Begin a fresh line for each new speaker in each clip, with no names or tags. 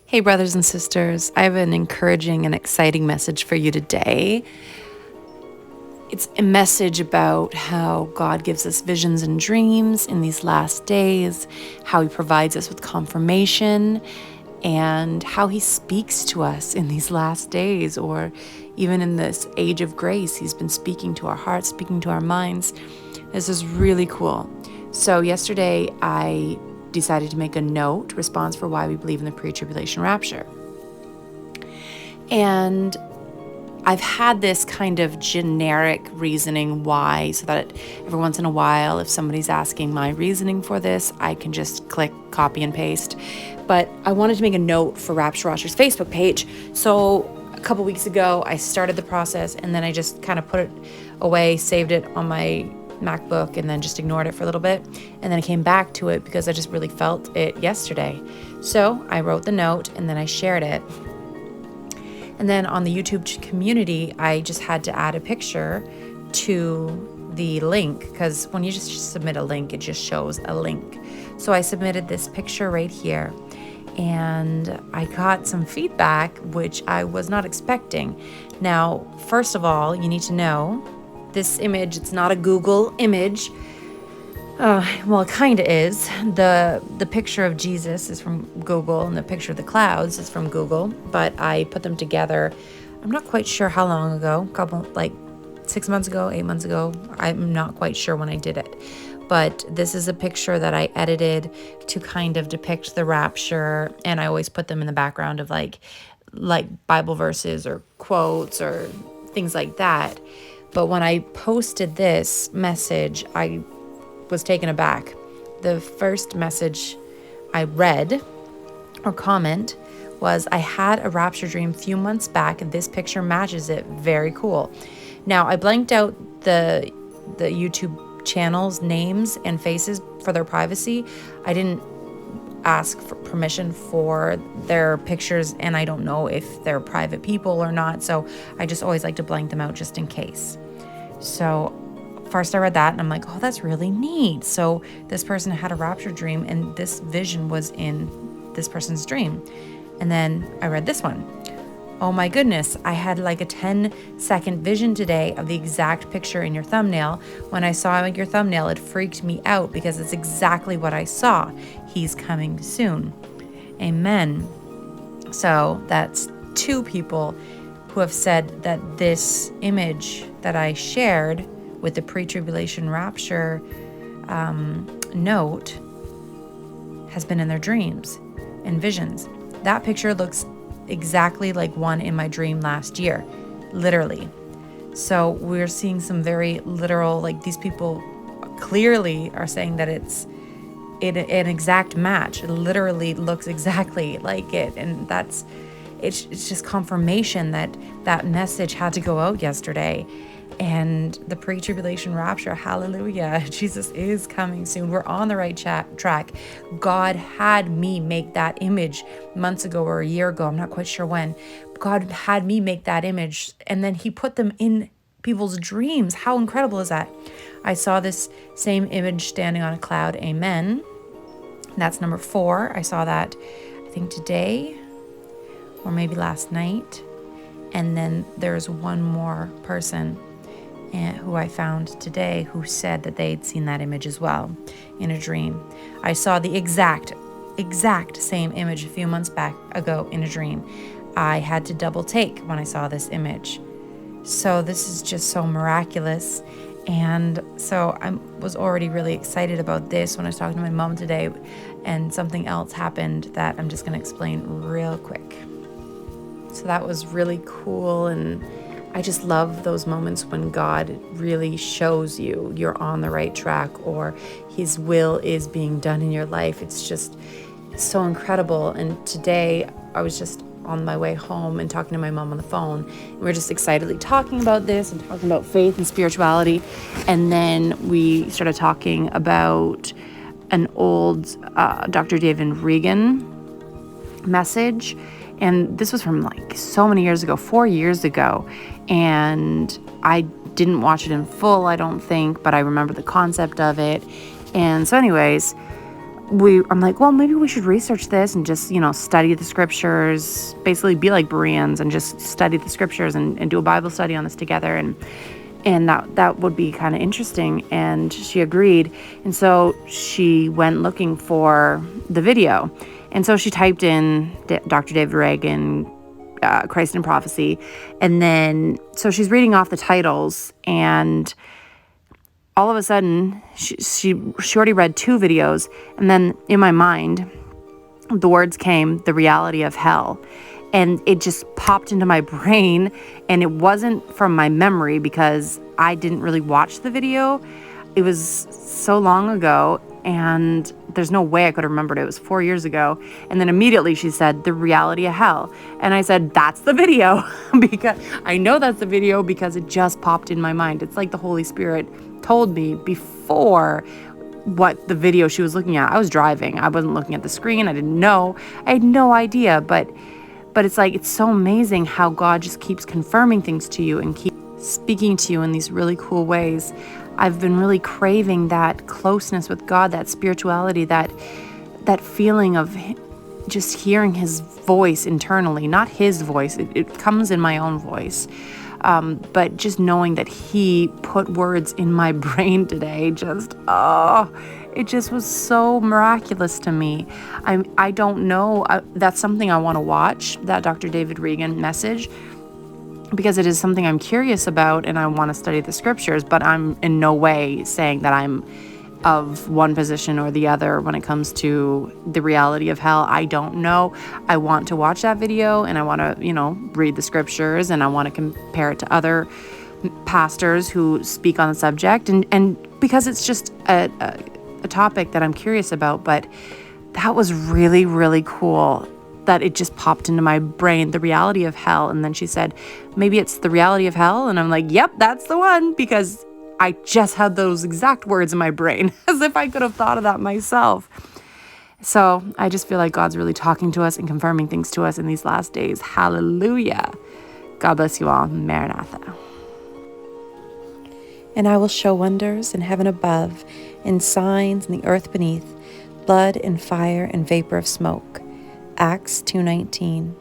Hey, brothers and sisters, I have an encouraging and exciting message for you today. It's a message about how God gives us visions and dreams in these last days, how He provides us with confirmation, and how He speaks to us in these last days, or even in this age of grace. He's been speaking to our hearts, speaking to our minds. This is really cool. So yesterday, I decided to make a note, response for why we believe in the pre-tribulation rapture. And I've had this kind of generic reasoning why, so that every once in a while, if somebody's asking my reasoning for this, I can just click copy and paste. But I wanted to make a note for Rapture Watcher's Facebook page. So a couple weeks ago, I started the process, and then I just kind of put it away, saved it on my MacBook, and then just ignored it for a little bit. And then I came back to it because I just really felt it yesterday. So I wrote the note and then I shared it. And then on the YouTube community, I just had to add a picture to the link, because when you just submit a link, it just shows a link. So I submitted this picture right here, and I got some feedback, which I was not expecting. Now, first of all, you need to know this image, it's not a Google image. Well, it kind of is. The picture of Jesus is from Google, and the picture of the clouds is from Google, but I put them together. I'm not quite sure how long ago, like 6 months ago, 8 months ago. I'm not quite sure when I did it. But this is a picture that I edited to kind of depict the rapture, and I always put them in the background of like Bible verses or quotes or things like that. But when I posted this message, I was taken aback. The first message I read or comment was, I had a rapture dream a few months back, and this picture matches it. Very cool. Now, I blanked out the YouTube channels' names and faces for their privacy. I didn't ask for permission for their pictures, and I don't know if they're private people or not. So I just always like to blank them out just in case. So first I read that, and I'm like, oh, that's really neat. So this person had a rapture dream, and this vision was in this person's dream. And then I read this one. Oh my goodness, I had like a 10-second vision today of the exact picture in your thumbnail. When I saw your thumbnail, it freaked me out because it's exactly what I saw. He's coming soon. Amen. So that's 2 people who have said that this image that I shared with the pre-tribulation rapture note has been in their dreams and visions. That picture looks exactly like one in my dream last year, literally. So we're seeing some very literal, like these people clearly are saying that it's an exact match. It literally looks exactly like it, and it's just confirmation that message had to go out yesterday. And the pre-tribulation rapture, hallelujah, Jesus is coming soon. We're on the right track. God had me make that image months ago or a year ago. I'm not quite sure when. God had me make that image, and then He put them in people's dreams. How incredible is that? I saw this same image standing on a cloud. Amen. That's number 4. I saw that, I think, today or maybe last night. And then there's one more person who I found today who said that they'd seen that image as well in a dream. I saw the exact same image a few months ago in a dream. I had to double take when I saw this image. So this is just so miraculous. And so I was already really excited about this when I was talking to my mom today, and something else happened that I'm just going to explain real quick. So that was really cool, and I just love those moments when God really shows you you're on the right track, or His will is being done in your life. It's just so incredible. And today I was just on my way home and talking to my mom on the phone. And we were just excitedly talking about this and talking about faith and spirituality. And then we started talking about an old Dr. David Reagan message. And this was from like so many years ago, 4 years ago. And I didn't watch it in full, I don't think, but I remember the concept of it. And so anyways, I'm like, well, maybe we should research this and just, study the scriptures, basically be like Bereans and just study the scriptures and do a Bible study on this together. And that would be kind of interesting. And she agreed. And so she went looking for the video. And so she typed in Dr. David Reagan, Christ in Prophecy. And then, so she's reading off the titles, and all of a sudden, she already read 2 videos, and then in my mind, the words came, the reality of hell. And it just popped into my brain, and it wasn't from my memory because I didn't really watch the video. It was so long ago, and there's no way I could have remembered it. It was 4 years ago. And then immediately she said, the reality of hell. And I said, that's the video, because I know that's the video because it just popped in my mind. It's like the Holy Spirit told me before what the video she was looking at. I was driving. I wasn't looking at the screen. I didn't know. I had no idea. But it's like, it's so amazing how God just keeps confirming things to you and keep speaking to you in these really cool ways. I've been really craving that closeness with God, that spirituality, that feeling of just hearing his voice internally, not his voice. It comes in my own voice. But just knowing that he put words in my brain today, it just was so miraculous to me. I don't know. That's something I want to watch, that Dr. David Reagan message, because it is something I'm curious about and I want to study the scriptures, but I'm in no way saying that I'm of one position or the other when it comes to the reality of hell. I don't know. I want to watch that video, and I want to, read the scriptures, and I want to compare it to other pastors who speak on the subject, and because it's just a topic that I'm curious about. But that was really, really cool that it just popped into my brain, the reality of hell. And then she said, maybe it's the reality of hell. And I'm like, yep, that's the one, because I just had those exact words in my brain, as if I could have thought of that myself. So I just feel like God's really talking to us and confirming things to us in these last days. Hallelujah. God bless you all. Maranatha.
And I will show wonders in heaven above, and signs in the earth beneath, blood and fire and vapor of smoke. Acts 2:19.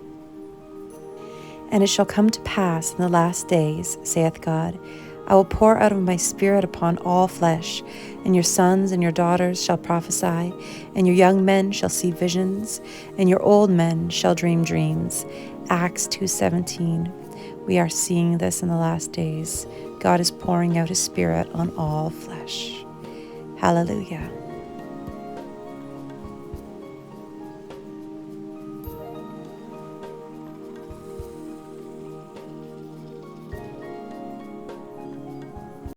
And it shall come to pass in the last days, saith God, I will pour out of my spirit upon all flesh, and your sons and your daughters shall prophesy, and your young men shall see visions, and your old men shall dream dreams. Acts 2:17. We are seeing this in the last days. God is pouring out his spirit on all flesh. Hallelujah.